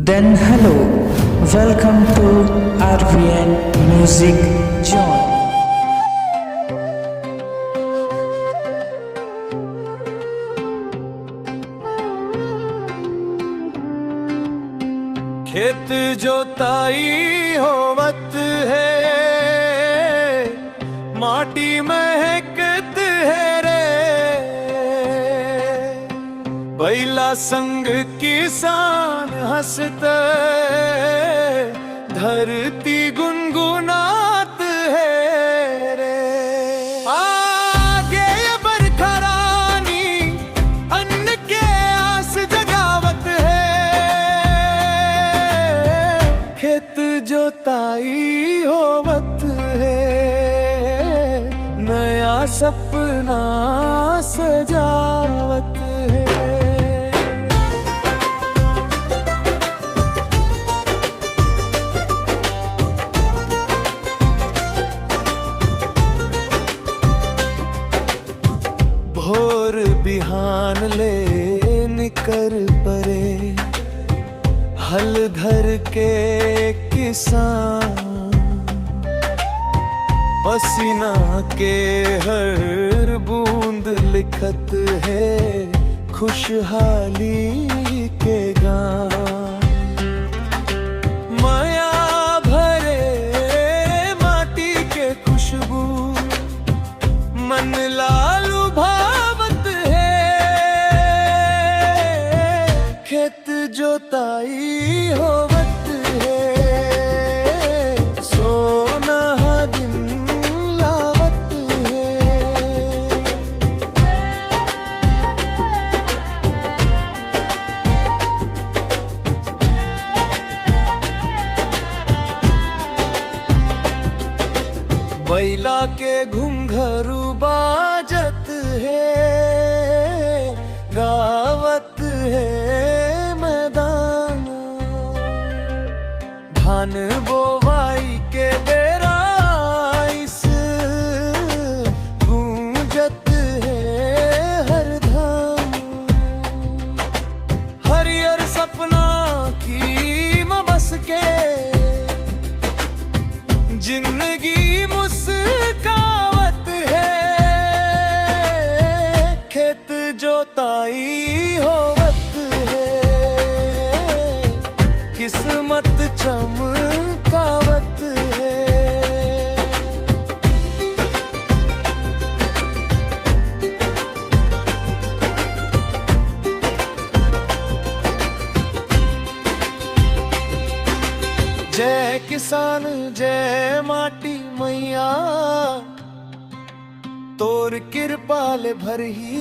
Then hello, welcome to RVN Music Zone. खेत जोताई होवत है, माटी महकत है रे। बैला संग किसान हंसते, धरती गुनगुनात है रे। आगे ये बरखा रानी अन्न के आस जगावत है। खेत जोताई होवत है, नया सपना सजावत है। भोर बिहान ले निकर परे, हल धर के किसान पसीना के हर बूंद लिखत है खुशहाली के गान। माया भरे माटी के खुशबू मन लालू भावत है। खेत जोताई होवत है, सोना दिन लावत है। बैला के घुंघरू बाजत है, गावत है मैदान। धान बोवाई के बेरा इस गूंजत है हर धाम। हरियर सपना की बस के जिंदगी मुस्कावत है। खेत जोताई होवत है, किस्मत चमकावत है। जय किसान जय माटी मैया, तोर कृपाल भरही